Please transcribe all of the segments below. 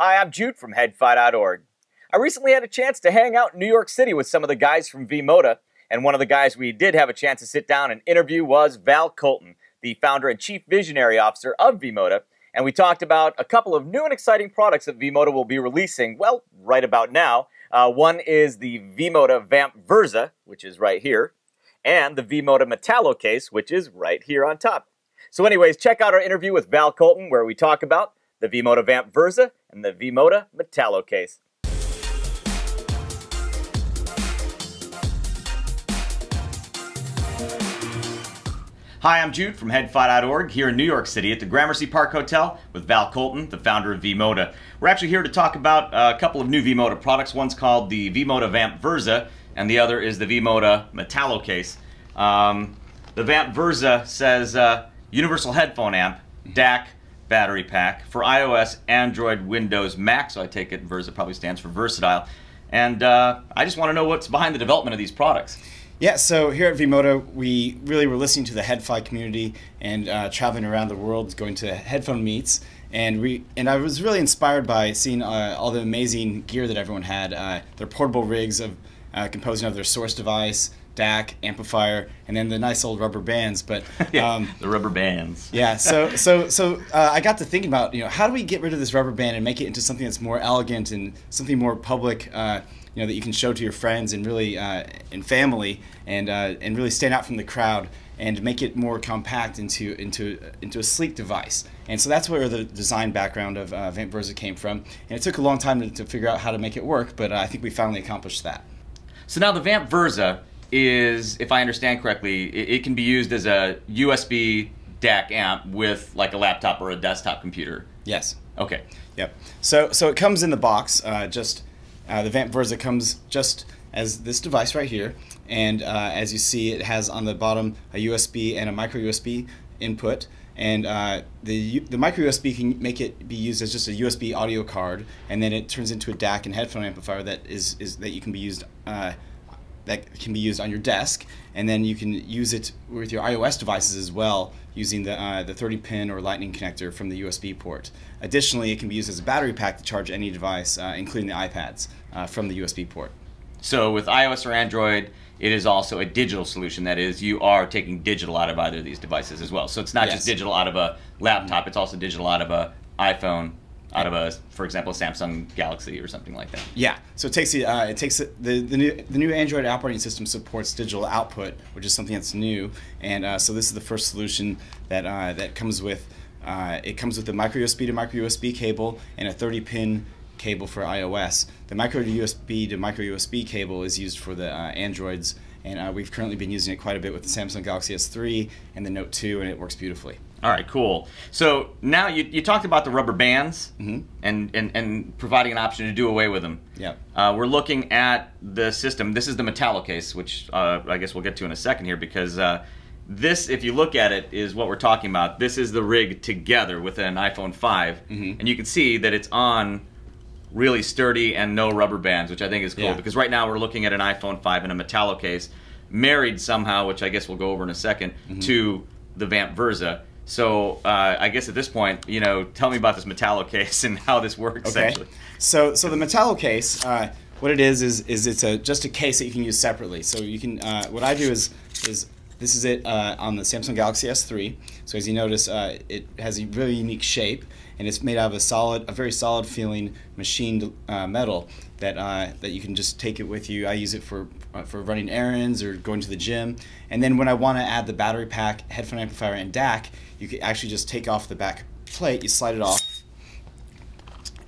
Hi, I'm Jude from headphone.org. I recently had a chance to hang out in New York City with some of the guys from V-MODA, and one of the guys we did have a chance to sit down and interview was Val Kolton, the founder and chief visionary officer of V-MODA, and we talked about a couple of new and exciting products that V-MODA will be releasing, well, right about now. One is the V-MODA VAMP VERZA, which is right here, and the V-MODA METALLO Case, which is right here on top. So anyways, check out our interview with Val Kolton, where we talk about the V-MODA VAMP VERZA and the V-MODA METALLO Case. Hi, I'm Jude from headphone.org here in New York City at the Gramercy Park Hotel with Val Kolton, the founder of V-MODA. We're actually here to talk about a couple of new V-MODA products. One's called the V-MODA VAMP VERZA, and the other is the V-MODA METALLO Case. The VAMP VERZA says universal headphone amp, DAC, battery pack for iOS, Android, Windows, Mac, so I take it VERZA probably stands for versatile. And I just want to know what's behind the development of these products. Yeah, so here at V-MODA, we really were listening to the headphone community and traveling around the world, going to headphone meets, and I was really inspired by seeing all the amazing gear that everyone had. Their portable rigs of composing of their source device, DAC, amplifier, and then the nice old rubber bands. But yeah, the rubber bands. Yeah, so I got to thinking about, how do we get rid of this rubber band and make it into something that's more elegant and something more public, that you can show to your friends and really and family, and really stand out from the crowd and make it more compact into a sleek device. And so that's where the design background of VAMP VERZA came from. And it took a long time to figure out how to make it work, but I think we finally accomplished that. So now the VAMP VERZA is, if I understand correctly, it can be used as a USB DAC amp with like a laptop or a desktop computer. Yes. Okay. Yep. So it comes in the box. The VAMP VERZA comes just as this device right here, and as you see, it has on the bottom a USB and a micro USB input, and the micro USB can make it be used as just a USB audio card, and then it turns into a DAC and headphone amplifier that you can be used. That can be used on your desk, and then you can use it with your iOS devices as well, using the 30-pin or lightning connector from the USB port. Additionally, it can be used as a battery pack to charge any device, including the iPads, from the USB port. So with iOS or Android, it is also a digital solution. That is, you are taking digital out of either of these devices as well. So it's not just digital out of a laptop, it's also digital out of an iPhone, out of a, for example, a Samsung Galaxy or something like that. Yeah. So it takes the new Android operating system supports digital output, which is something that's new, and so this is the first solution that comes with it comes with a micro USB to micro USB cable and a 30-pin cable for iOS. The micro USB to micro USB cable is used for the Androids, and we've currently been using it quite a bit with the Samsung Galaxy S3 and the Note 2, and it works beautifully. All right, cool. So now you talked about the rubber bands and providing an option to do away with them. Yeah. We're looking at the system. This is the METALLO Case, which I guess we'll get to in a second here, because this, if you look at it, is what we're talking about. This is the rig together with an iPhone 5, and you can see that it's on really sturdy and no rubber bands, which I think is cool, because right now we're looking at an iPhone 5 in a METALLO Case, married somehow, which I guess we'll go over in a second, to the VAMP VERZA. So I guess at this point, tell me about this METALLO Case and how this works. Okay. Actually. So the METALLO Case, what it is it's just a case that you can use separately. So you can what I do is this is it on the Samsung Galaxy S3. So as you notice, it has a really unique shape, and it's made out of a very solid feeling machined metal that you can just take it with you. I use it for running errands or going to the gym. And then when I want to add the battery pack, headphone amplifier, and DAC, you can actually just take off the back plate, you slide it off,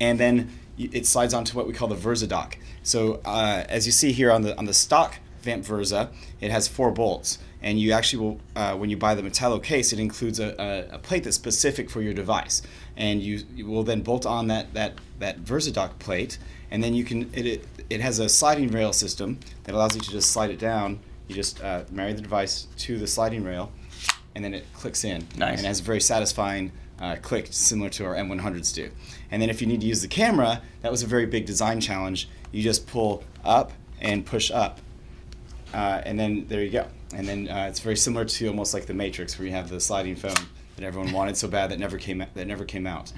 and then it slides onto what we call the VERZA dock. So as you see here on the stock VAMP VERZA, it has 4 bolts. And you actually will, when you buy the METALLO Case, it includes a plate that's specific for your device, and you will then bolt on that VERZA dock plate, and then you can. It has a sliding rail system that allows you to just slide it down. You just marry the device to the sliding rail, and then it clicks in. Nice. And it has a very satisfying click, similar to our M100s do. And then if you need to use the camera, that was a very big design challenge. You just pull up and push up, and then there you go. And then it's very similar to almost like the Matrix, where you have the sliding phone that everyone wanted so bad that never came out.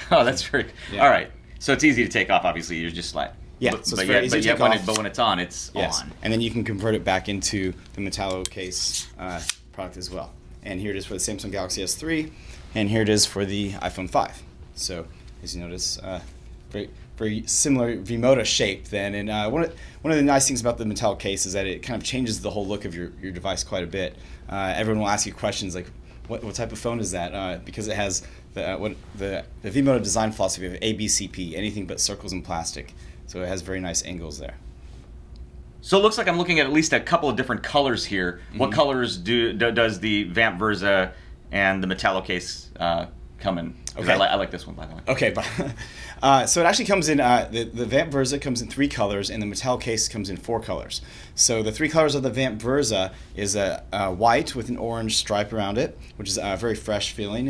Oh, that's very. Yeah. All right. So it's easy to take off. Obviously, you're just like so it's very easy to take off. But when it's on, it's on. And then you can convert it back into the Metallo Case product as well. And here it is for the Samsung Galaxy S3, and here it is for the iPhone 5. So as you notice, very similar V-MODA shape then. And one of the nice things about the Metallo Case is that it kind of changes the whole look of your device quite a bit. Everyone will ask you questions like, what type of phone is that? Because it has the V-MODA design philosophy of ABCP, anything but circles and plastic. So it has very nice angles there. So it looks like I'm looking at least a couple of different colors here. Mm-hmm. What colors does the VAMP VERZA and the Metallo Case come in? Okay. I like this one, by the way. Okay, so it actually comes in, the VAMP VERZA comes in 3 colors, and the Metallo Case comes in 4 colors. So the 3 colors of the VAMP VERZA is a white with an orange stripe around it, which is very fresh feeling,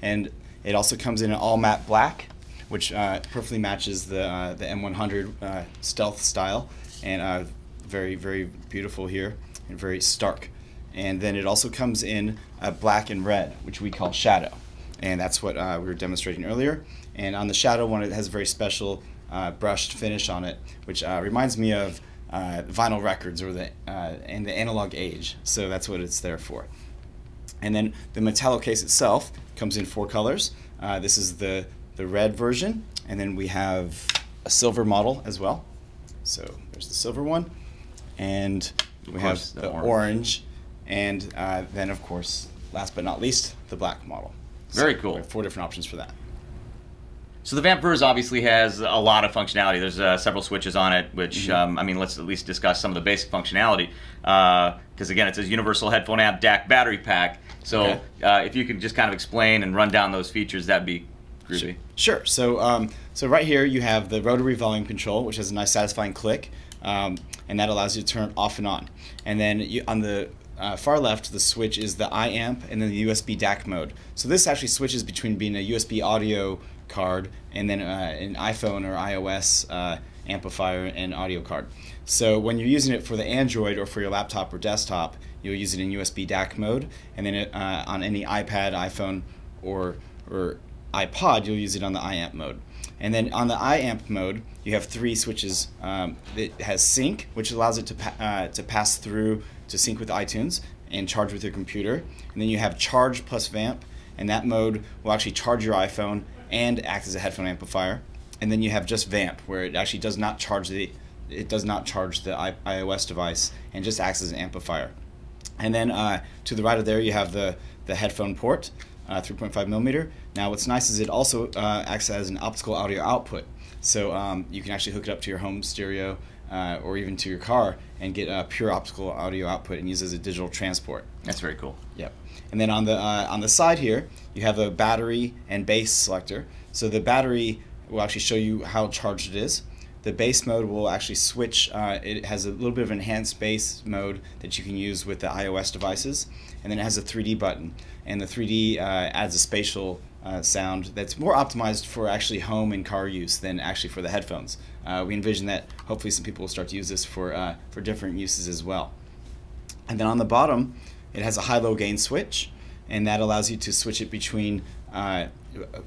and it also comes in an all matte black, which perfectly matches the M100 stealth style, and very, very beautiful here, and very stark. And then it also comes in black and red, which we call shadow. And that's what we were demonstrating earlier. And on the shadow one, it has a very special brushed finish on it, which reminds me of vinyl records or and the analog age. So that's what it's there for. And then the Metallo Case itself comes in 4 colors. This is the red version, and then we have a silver model as well. So there's the silver one, and we have the orange, and then of course, last but not least, the black model. Very cool. We have 4 different options for that. So the VAMP VERZA obviously has a lot of functionality. There's several switches on it, which, I mean, let's at least discuss some of the basic functionality. Because again, it says universal headphone amp, DAC, battery pack. So if you could just kind of explain and run down those features, that'd be groovy. Sure. So right here you have the rotary volume control, which has a nice satisfying click, and that allows you to turn it off and on. And then on the far left, the switch is the iAmp and then the USB DAC mode. So this actually switches between being a USB audio card and then an iPhone or iOS amplifier and audio card. So when you're using it for the Android or for your laptop or desktop, you'll use it in USB DAC mode, and then on any iPad, iPhone, or iPod, you'll use it on the iAmp mode. And then on the iAmp mode, you have 3 switches. It has sync, which allows it to pass through to sync with iTunes and charge with your computer. And then you have charge plus vamp, and that mode will actually charge your iPhone and act as a headphone amplifier. And then you have just vamp, where it actually does not charge the iOS device and just acts as an amplifier. And then to the right of there, you have the headphone port, 3.5 millimeter. Now what's nice is it also acts as an optical audio output. So you can actually hook it up to your home stereo or even to your car and get a pure optical audio output and use it as a digital transport. That's very cool. Yep. And then on the side here, you have a battery and base selector. So the battery will actually show you how charged it is. The base mode will actually switch. It has a little bit of enhanced base mode that you can use with the iOS devices. And then it has a 3D button. And the 3D adds a spatial sound that's more optimized for actually home and car use than actually for the headphones. We envision that hopefully some people will start to use this for different uses as well. And then on the bottom, it has a high-low gain switch, and that allows you to switch it between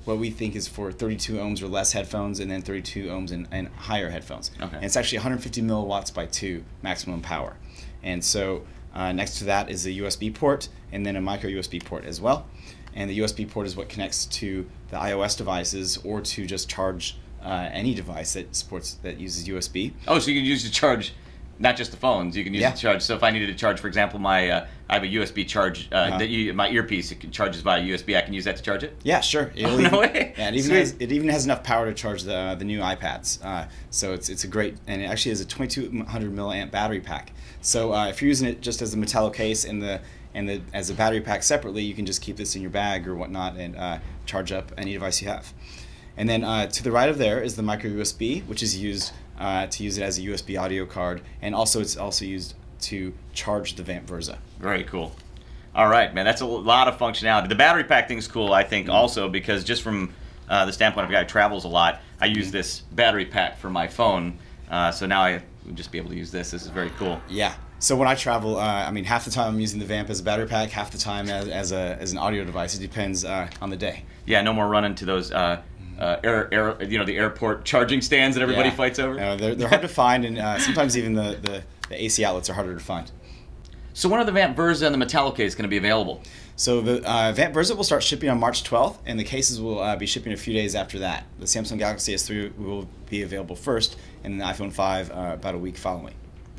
what we think is for 32 ohms or less headphones, and then 32 ohms and higher headphones. Okay. And it's actually 150 milliwatts by 2 maximum power. And so next to that is a USB port, and then a micro USB port as well. And the USB port is what connects to the iOS devices or to just charge any device that uses USB. Oh, so you can use it to charge not just the phones. You can use it to charge. So if I needed to charge, for example, I have a USB charge. My earpiece, it charges via USB. I can use that to charge it. Yeah, sure. No way. Yeah, it even has enough power to charge the new iPads. So it's a great, and it actually has a 2200 milliamp battery pack. So if you're using it just as a Metallo Case and as a battery pack separately, you can just keep this in your bag or whatnot and charge up any device you have. And then to the right of there is the micro USB, which is used to use it as a USB audio card, and also it's also used to charge the VAMP VERZA. Very cool. All right, man, that's a lot of functionality. The battery pack thing's cool, I think, also because just from the standpoint of a guy who travels a lot, I use this battery pack for my phone, so now I would just be able to use this. This is very cool. Yeah. So when I travel, I mean, half the time I'm using the VAMP as a battery pack, half the time as an audio device. It depends on the day. Yeah, no more running to those the airport charging stands that everybody fights over. They're hard to find, and sometimes even the AC outlets are harder to find. So when are the VAMP VERZA and the Metallo Case going to be available? So the VAMP VERZA will start shipping on March 12th, and the cases will be shipping a few days after that. The Samsung Galaxy S3 will be available first, and the iPhone 5 about a week following.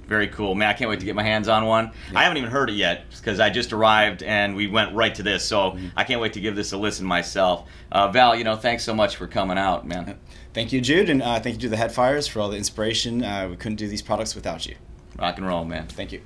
Very cool, man. I can't wait to get my hands on one. Yeah. I haven't even heard it yet because I just arrived and we went right to this, so I can't wait to give this a listen myself. Val, thanks so much for coming out, man. Thank you, Jude, and thank you to the Headfires for all the inspiration. We couldn't do these products without you. Rock and roll, man. Thank you.